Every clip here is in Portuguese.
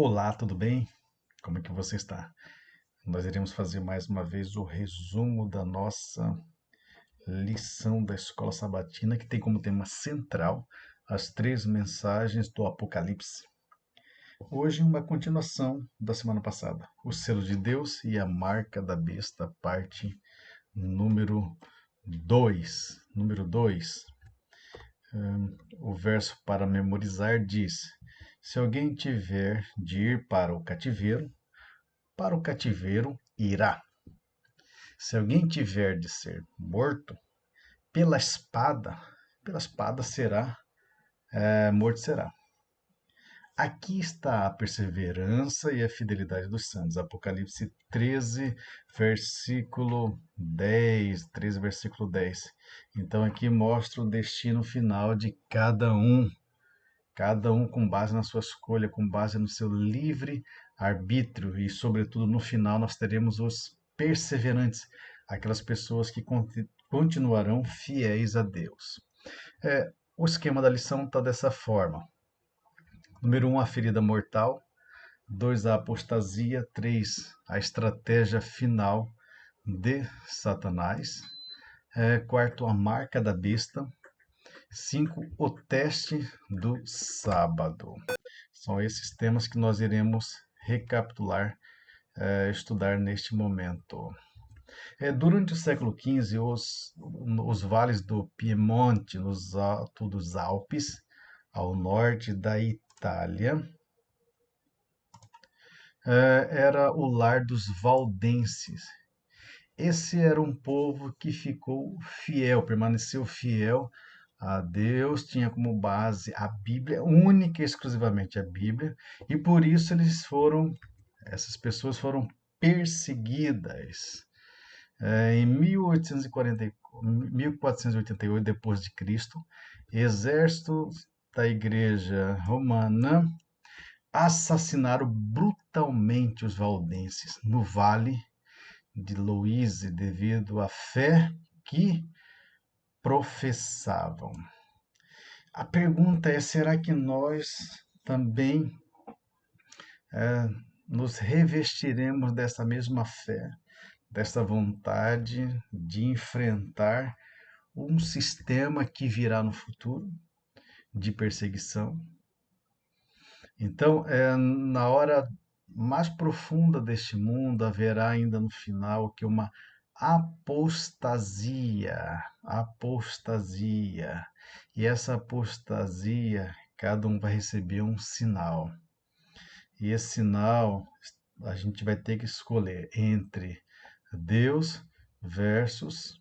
Olá, tudo bem? Como é que você está? Nós iremos fazer mais uma vez o resumo da nossa lição da Escola Sabatina, que tem como tema central as três mensagens do Apocalipse. Hoje, uma continuação da semana passada, o selo de Deus e a marca da besta, parte número 2. Número 2. O verso para memorizar diz: Se alguém tiver de ir para o cativeiro irá. Se alguém tiver de ser morto, pela espada será, morto será. Aqui está a perseverança e a fidelidade dos santos. Apocalipse 13, versículo 10. 13, versículo 10. Então aqui mostra o destino final de cada um com base na sua escolha, com base no seu livre arbítrio e, sobretudo, no final nós teremos os perseverantes, aquelas pessoas que continuarão fiéis a Deus. O esquema da lição está dessa forma. Número 1, a ferida mortal. 2, a apostasia. 3, a estratégia final de Satanás. 4, a marca da besta. 5, o teste do sábado. São esses temas que nós iremos recapitular, estudar neste momento. Durante o século XV, os vales do Piemonte, nos altos dos Alpes, ao norte da Itália, era o lar dos valdenses. Esse era um povo que ficou fiel, permaneceu fiel a Deus, tinha como base a Bíblia, única e exclusivamente a Bíblia, e por isso essas pessoas foram perseguidas. Em 1488 depois de Cristo, exército da Igreja Romana assassinaram brutalmente os valdenses no Vale de Louise devido à fé que professavam. A pergunta é: será que nós também nos revestiremos dessa mesma fé, dessa vontade de enfrentar um sistema que virá no futuro de perseguição? Então, na hora mais profunda deste mundo, haverá ainda no final que uma apostasia, apostasia. E essa apostasia, cada um vai receber um sinal. E esse sinal, a gente vai ter que escolher entre Deus versus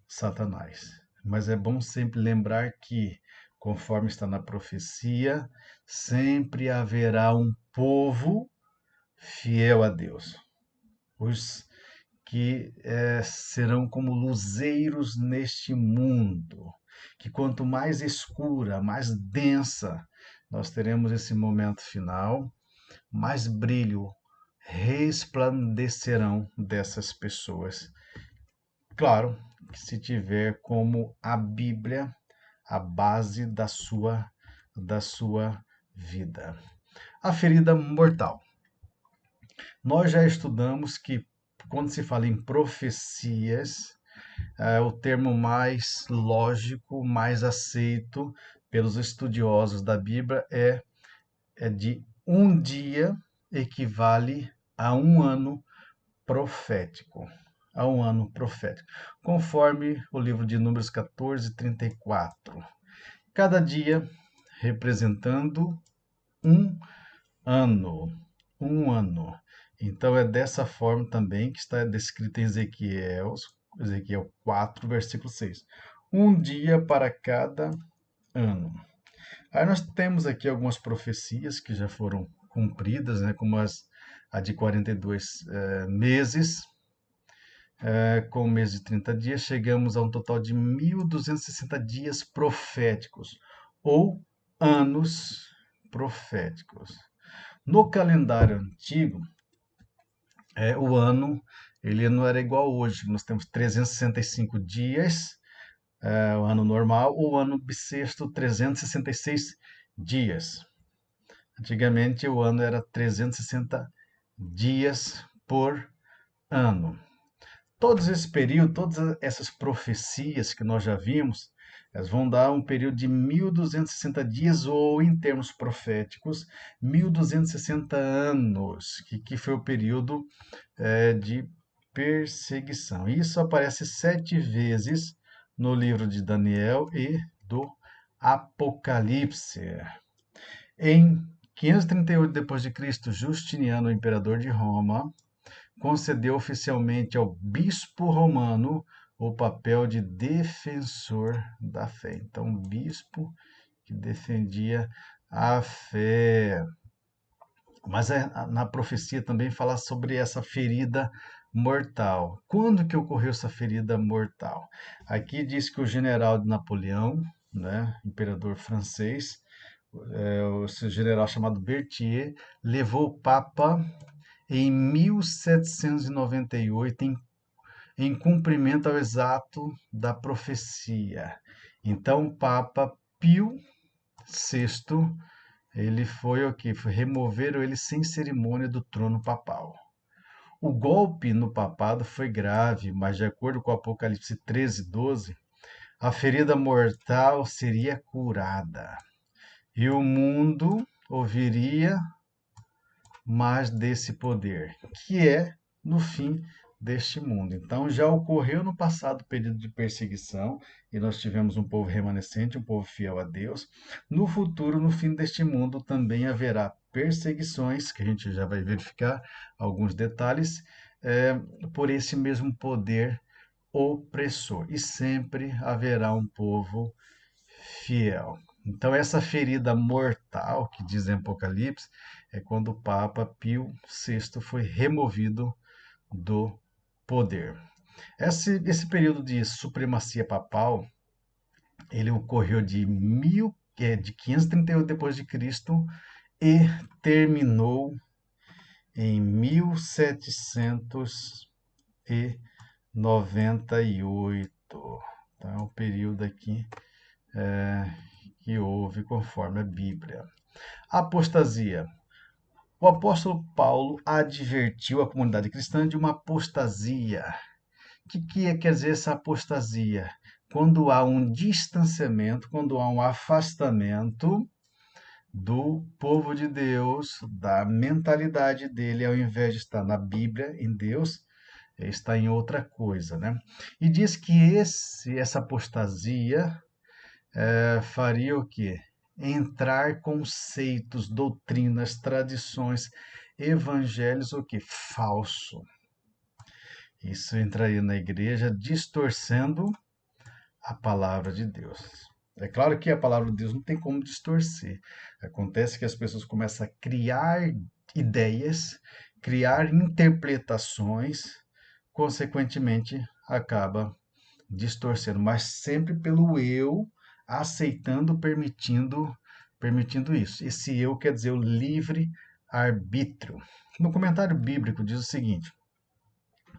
Satanás. Mas é bom sempre lembrar que, conforme está na profecia, sempre haverá um povo fiel a Deus. Os que serão como luzeiros neste mundo, que quanto mais escura, mais densa nós teremos esse momento final, mais brilho resplandecerão dessas pessoas. Claro que se tiver como a Bíblia a base da sua vida. A ferida mortal. Nós já estudamos que quando se fala em profecias, o termo mais lógico, mais aceito pelos estudiosos da Bíblia é de um dia equivale a um ano profético. A um ano profético, conforme o livro de Números 14, 34. Cada dia representando um ano. Um ano. Então é dessa forma também que está descrito em Ezequiel 4, versículo 6. Um dia para cada ano. Aí nós temos aqui algumas profecias que já foram cumpridas, né, como a de 42 meses, com o mês de 30 dias, chegamos a um total de 1.260 dias proféticos, ou anos proféticos. No calendário antigo, o ano ele não era igual hoje. Nós temos 365 dias, o ano normal, ou o ano bissexto, 366 dias. Antigamente o ano era 360 dias por ano. Todos esse período, todas essas profecias que nós já vimos, elas vão dar um período de 1260 dias, ou em termos proféticos, 1260 anos, que foi o período de perseguição. Isso aparece 7 vezes no livro de Daniel e do Apocalipse. Em 538 d.C., Justiniano, o imperador de Roma, concedeu oficialmente ao bispo romano o papel de defensor da fé. Então, um bispo que defendia a fé. Mas na profecia também fala sobre essa ferida mortal. Quando que ocorreu essa ferida mortal? Aqui diz que o general de Napoleão, né, imperador francês, o seu general chamado Berthier, levou o Papa em 1798 em cumprimento ao exato da profecia. Então, o Papa Pio VI, ele foi o que? Removeram ele sem cerimônia do trono papal. O golpe no papado foi grave, mas de acordo com Apocalipse 13:12, a ferida mortal seria curada e o mundo ouviria mais desse poder, que é no fim deste mundo. Então já ocorreu no passado período de perseguição e nós tivemos um povo remanescente, um povo fiel a Deus. No futuro, no fim deste mundo, também haverá perseguições, que a gente já vai verificar alguns detalhes, por esse mesmo poder opressor. E sempre haverá um povo fiel. Então, essa ferida mortal que diz em Apocalipse é quando o Papa Pio VI foi removido do poder. Esse período de supremacia papal, ele ocorreu de 538 depois de Cristo e terminou em 1798. Então, é um período aqui que houve conforme a Bíblia. Apostasia. O apóstolo Paulo advertiu a comunidade cristã de uma apostasia. O que quer dizer essa apostasia? Quando há um distanciamento, quando há um afastamento do povo de Deus, da mentalidade dele, ao invés de estar na Bíblia, em Deus, está em outra coisa, né? E diz que essa apostasia faria o quê? Entrar conceitos, doutrinas, tradições, evangelhos, o que? Falso. Isso entraria na igreja distorcendo a palavra de Deus. É claro que a palavra de Deus não tem como distorcer. Acontece que as pessoas começam a criar ideias, criar interpretações, consequentemente acaba distorcendo, mas sempre pelo eu, aceitando, permitindo isso. Esse eu quer dizer o livre arbítrio. No comentário bíblico diz o seguinte: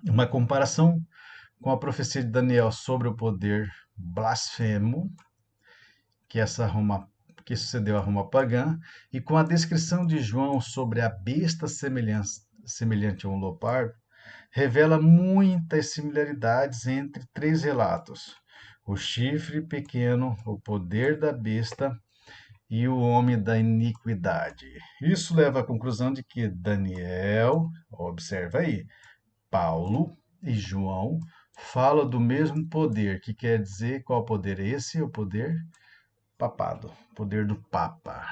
uma comparação com a profecia de Daniel sobre o poder blasfemo que sucedeu a Roma pagã, e com a descrição de João sobre a besta semelhante a um leopardo, revela muitas similaridades entre 3 relatos: o chifre pequeno, o poder da besta e o homem da iniquidade. Isso leva à conclusão de que Daniel, observa aí, Paulo e João falam do mesmo poder, que quer dizer qual poder é esse? O poder papado, o poder do Papa,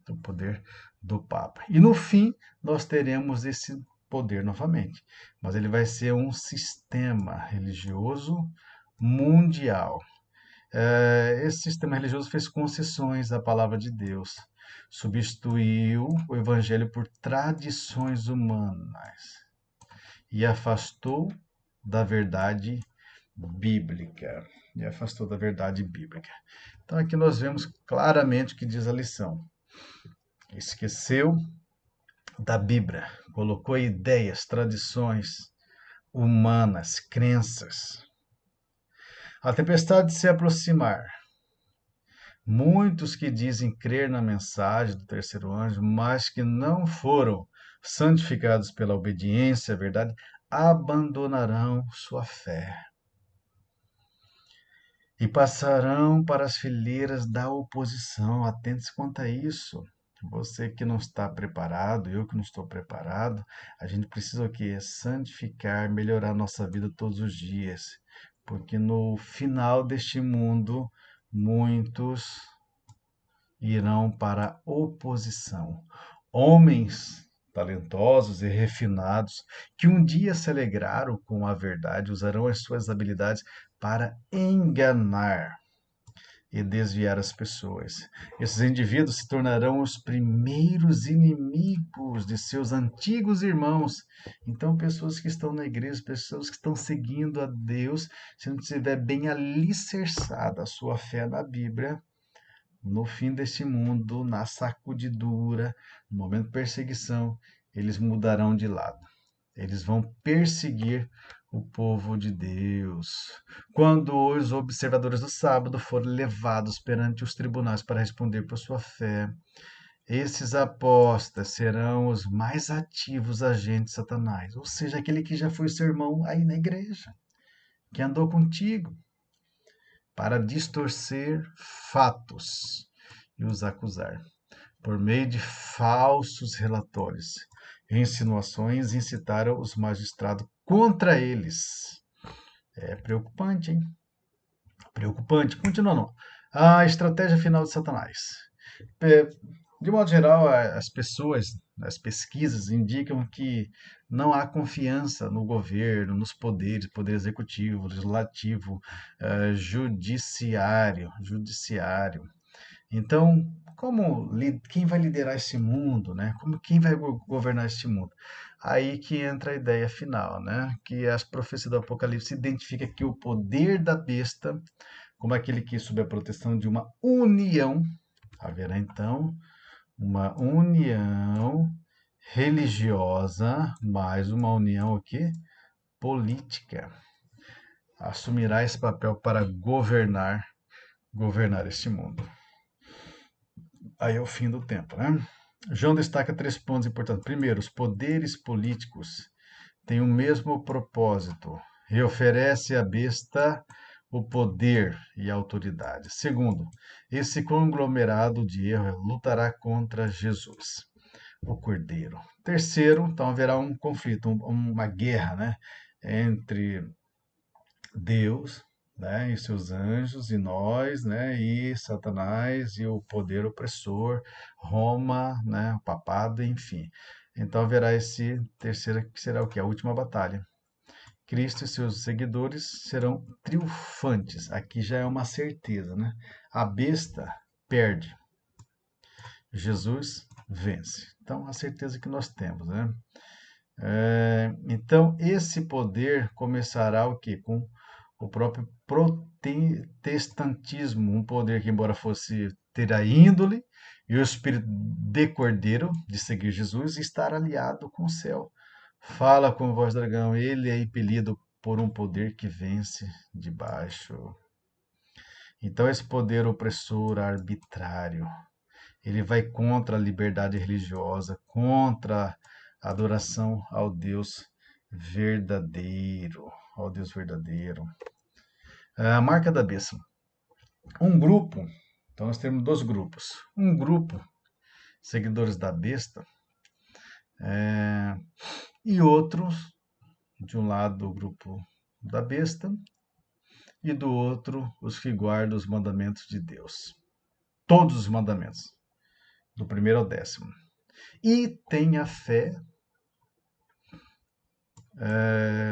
o poder do Papa. E no fim, nós teremos esse poder novamente, mas ele vai ser um sistema religioso mundial. Esse sistema religioso fez concessões à palavra de Deus, substituiu o evangelho por tradições humanas e afastou da verdade bíblica. E afastou da verdade bíblica. Então aqui nós vemos claramente o que diz a lição. Esqueceu da Bíblia, colocou ideias, tradições humanas, crenças. A tempestade se aproximar. Muitos que dizem crer na mensagem do terceiro anjo, mas que não foram santificados pela obediência à verdade, abandonarão sua fé e passarão para as fileiras da oposição. Atente-se quanto a isso. Você que não está preparado, eu que não estou preparado, a gente precisa o quê? Santificar, melhorar nossa vida todos os dias. Porque no final deste mundo, muitos irão para a oposição. Homens talentosos e refinados, que um dia se alegraram com a verdade, usarão as suas habilidades para enganar e desviar as pessoas. Esses indivíduos se tornarão os primeiros inimigos de seus antigos irmãos. Então, pessoas que estão na igreja, pessoas que estão seguindo a Deus, se não tiver bem alicerçada a sua fé na Bíblia, no fim deste mundo, na sacudidura, no momento de perseguição, eles mudarão de lado. Eles vão perseguir o povo de Deus. Quando os observadores do sábado forem levados perante os tribunais para responder por sua fé, esses apostas serão os mais ativos agentes de Satanás, ou seja, aquele que já foi seu irmão aí na igreja, que andou contigo, para distorcer fatos e os acusar, por meio de falsos relatórios e insinuações, incitaram os magistrados contra eles. É preocupante, hein? Preocupante. Continuando. A estratégia final de Satanás. De modo geral, as pessoas, as pesquisas indicam que não há confiança no governo, nos poderes, poder executivo, legislativo, judiciário. Então, quem vai liderar esse mundo, né? Quem vai governar este mundo? Aí que entra a ideia final, né? Que as profecias do Apocalipse identifica que o poder da besta, como aquele que sob a proteção de uma união, haverá então uma união religiosa, mais uma união o quê? Política. Assumirá esse papel para governar este mundo. Aí é o fim do tempo, né? João destaca 3 pontos importantes. Primeiro, os poderes políticos têm o mesmo propósito e oferece à besta o poder e a autoridade. Segundo, esse conglomerado de erro lutará contra Jesus, o Cordeiro. Terceiro, então haverá um conflito, uma guerra, né, entre Deus, né, e seus anjos, e nós, né, e Satanás, e o poder opressor, Roma, né, o papado, enfim. Então haverá esse terceiro, que será o que? A última batalha. Cristo e seus seguidores serão triunfantes. Aqui já é uma certeza, né? A besta perde, Jesus vence. Então, a certeza que nós temos, né? Então, esse poder começará o quê? Com o próprio protestantismo, um poder que, embora fosse ter a índole e o espírito de cordeiro, de seguir Jesus, estar aliado com o céu. Fala com voz de dragão, ele é impelido por um poder que vence de baixo. Então, esse poder opressor, arbitrário, ele vai contra a liberdade religiosa, contra a adoração ao Deus verdadeiro, ao Deus verdadeiro. A marca da bênção. Um grupo, então nós temos 2 grupos. Um grupo, seguidores da besta, e outros, de um lado o grupo da besta, e do outro os que guardam os mandamentos de Deus. Todos os mandamentos, do primeiro ao 10º. E tem a fé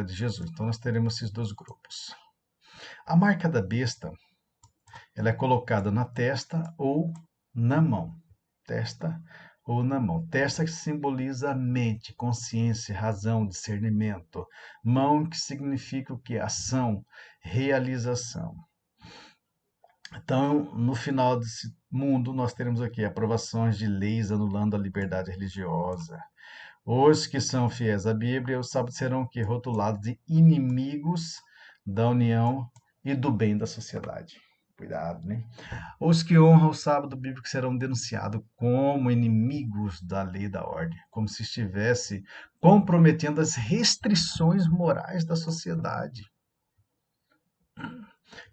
de Jesus. Então nós teremos esses 2 grupos. A marca da besta, ela é colocada na testa ou na mão. Testa ou na mão. Testa que simboliza a mente, consciência, razão, discernimento. Mão que significa o que? Ação, realização. Então, no final desse mundo, nós teremos aqui aprovações de leis anulando a liberdade religiosa. Os que são fiéis à Bíblia, os sábados serão que rotulados de inimigos da união e do bem da sociedade. Cuidado, né? Os que honram o sábado bíblico serão denunciados como inimigos da lei e da ordem, como se estivesse comprometendo as restrições morais da sociedade,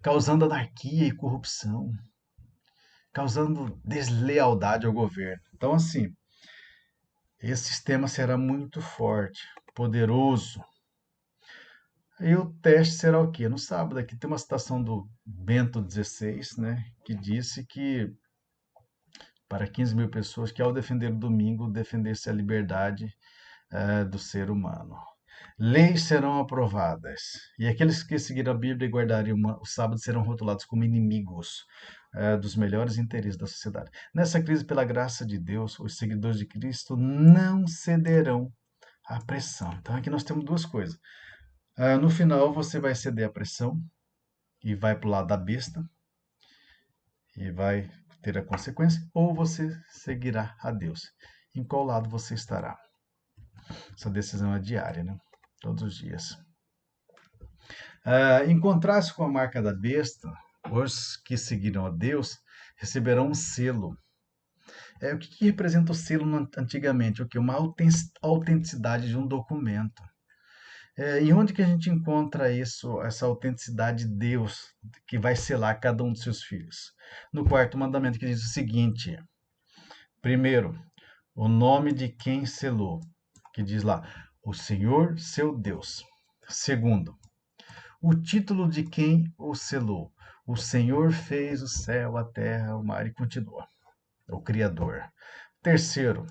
causando anarquia e corrupção, causando deslealdade ao governo. Então, assim, esse sistema será muito forte, poderoso. E o teste será o quê? No sábado, aqui tem uma citação do Bento XVI, né, que disse que para 15 mil pessoas que, ao defender o domingo, defendesse a liberdade do ser humano. Leis serão aprovadas, e aqueles que seguirem a Bíblia e guardarem o sábado serão rotulados como inimigos dos melhores interesses da sociedade. Nessa crise, pela graça de Deus, os seguidores de Cristo não cederão à pressão. Então, aqui nós temos duas coisas. No final, você vai ceder à pressão e vai para o lado da besta e vai ter a consequência, ou você seguirá a Deus. Em qual lado você estará? Essa decisão é diária, né? Todos os dias. Em contraste com a marca da besta, os que seguiram a Deus receberão um selo. O que representa o selo antigamente? O que? Uma autenticidade de um documento. E onde que a gente encontra isso, essa autenticidade de Deus, que vai selar cada um dos seus filhos? No quarto mandamento, que diz o seguinte: primeiro, o nome de quem selou, que diz lá, o Senhor seu Deus. Segundo, o título de quem o selou. O Senhor fez o céu, a terra, o mar, e continua. O Criador. Terceira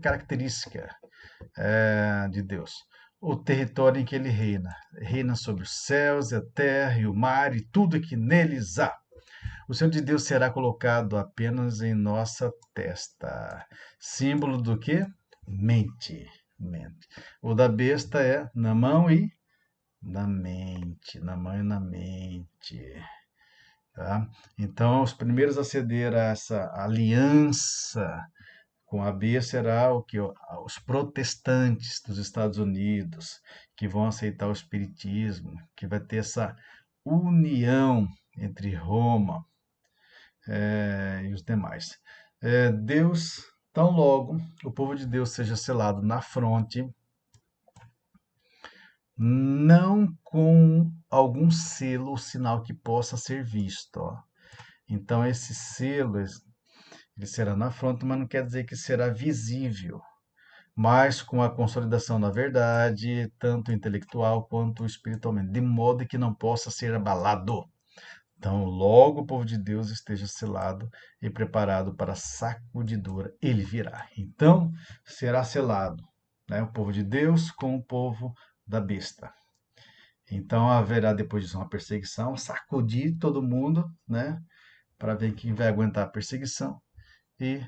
característica de Deus. O território em que ele reina. Reina sobre os céus, a terra e o mar e tudo que neles há. O selo de Deus será colocado apenas em nossa testa. Símbolo do quê? Mente. O da besta é na mão e na mente. Na mão e na mente. Tá? Então, os primeiros a ceder a essa aliança com a besta será o que? Os protestantes dos Estados Unidos, que vão aceitar o espiritismo, que vai ter essa união entre Roma e os demais. Deus, tão logo o povo de Deus seja selado na fronte, não com algum selo ou sinal que possa ser visto. Ó. Então, esse selo ele será na fronte, mas não quer dizer que será visível, mas com a consolidação da verdade, tanto intelectual quanto espiritualmente, de modo que não possa ser abalado. Então, logo o povo de Deus esteja selado e preparado para a sacudidura, ele virá. Então, será selado, né, o povo de Deus com o povo da besta. Então, haverá depois disso uma perseguição, sacudir todo mundo, né, para ver quem vai aguentar a perseguição e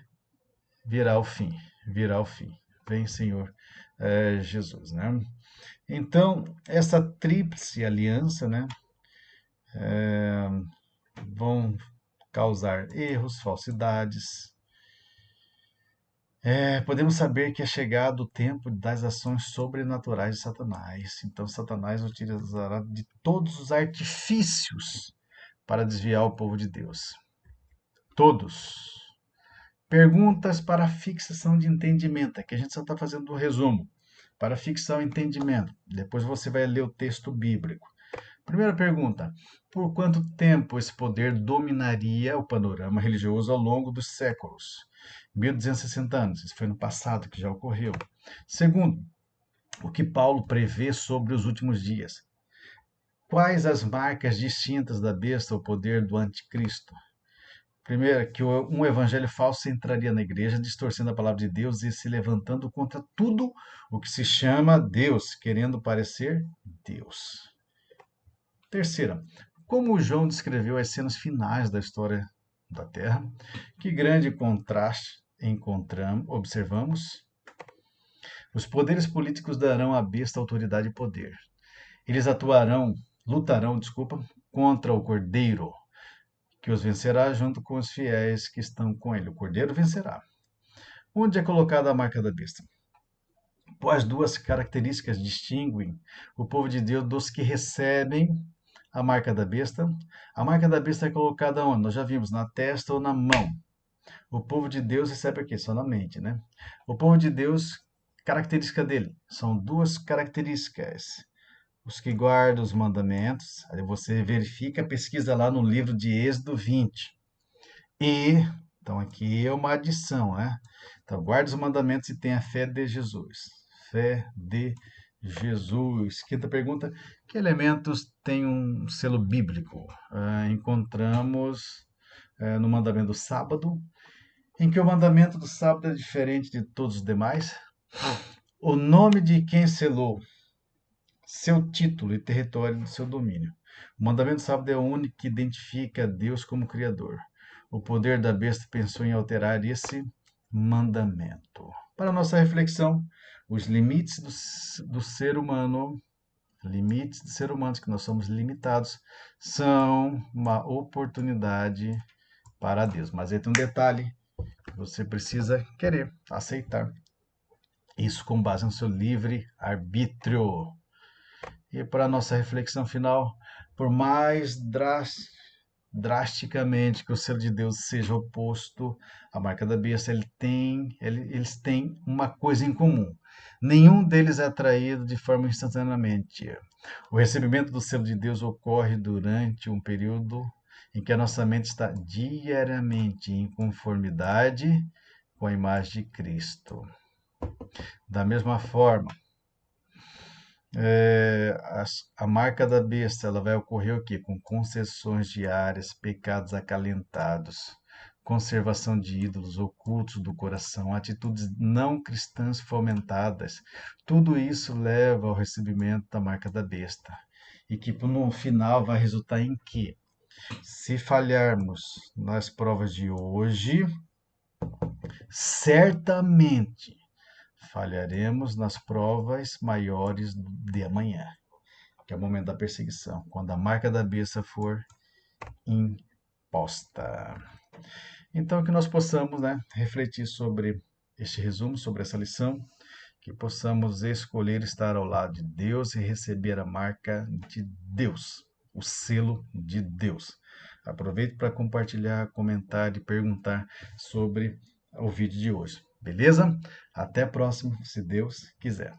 virá o fim, virá o fim. Vem, Senhor Jesus, né? Então, essa tríplice aliança, né, vão causar erros, falsidades. Podemos saber que é chegado o tempo das ações sobrenaturais de Satanás. Então, Satanás utilizará de todos os artifícios para desviar o povo de Deus. Todos. Perguntas para fixação de entendimento. Aqui a gente só está fazendo um resumo. Para fixar o entendimento. Depois você vai ler o texto bíblico. Primeira pergunta: por quanto tempo esse poder dominaria o panorama religioso ao longo dos séculos? 1260 anos, isso foi no passado que já ocorreu. Segundo, o que Paulo prevê sobre os últimos dias? Quais as marcas distintas da besta ou poder do anticristo? Primeiro, que um evangelho falso entraria na igreja, distorcendo a palavra de Deus e se levantando contra tudo o que se chama Deus, querendo parecer Deus. Terceira, como João descreveu as cenas finais da história da Terra, que grande contraste observamos. Os poderes políticos darão à besta autoridade e poder. Eles lutarão, contra o Cordeiro, que os vencerá junto com os fiéis que estão com ele. O Cordeiro vencerá. Onde é colocada a marca da besta? As duas características distinguem o povo de Deus dos que recebem a marca da besta? A marca da besta é colocada onde? Nós já vimos, na testa ou na mão. O povo de Deus recebe aqui, só na mente, né? O povo de Deus, característica dele, são duas características. Os que guardam os mandamentos, aí você verifica, pesquisa lá no livro de Êxodo 20. Então aqui é uma adição, né? Então, guarde os mandamentos e tenha fé de Jesus. Fé de Jesus. Quinta pergunta: que elementos têm um selo bíblico? Encontramos no mandamento do sábado, em que o mandamento do sábado é diferente de todos os demais. O nome de quem selou, seu título e território do seu domínio. O mandamento do sábado é o único que identifica Deus como Criador. O poder da besta pensou em alterar esse mandamento. Para nossa reflexão, os limites do ser humano, que nós somos limitados, são uma oportunidade para Deus. Mas aí tem um detalhe: você precisa querer aceitar isso com base no seu livre arbítrio. E para a nossa reflexão final, por mais drasticamente que o selo de Deus seja oposto à marca da besta, eles têm uma coisa em comum. Nenhum deles é atraído de forma instantaneamente. O recebimento do selo de Deus ocorre durante um período em que a nossa mente está diariamente em conformidade com a imagem de Cristo. Da mesma forma, a marca da besta, ela vai ocorrer o quê? Com concessões diárias, pecados acalentados, conservação de ídolos ocultos do coração, atitudes não cristãs fomentadas. Tudo isso leva ao recebimento da marca da besta. E que no final vai resultar em quê? Se falharmos nas provas de hoje, certamente falharemos nas provas maiores de amanhã, que é o momento da perseguição, quando a marca da besta for imposta. Então, que nós possamos, refletir sobre este resumo, sobre essa lição, que possamos escolher estar ao lado de Deus e receber a marca de Deus, o selo de Deus. Aproveite para compartilhar, comentar e perguntar sobre o vídeo de hoje. Beleza? Até a próxima, se Deus quiser.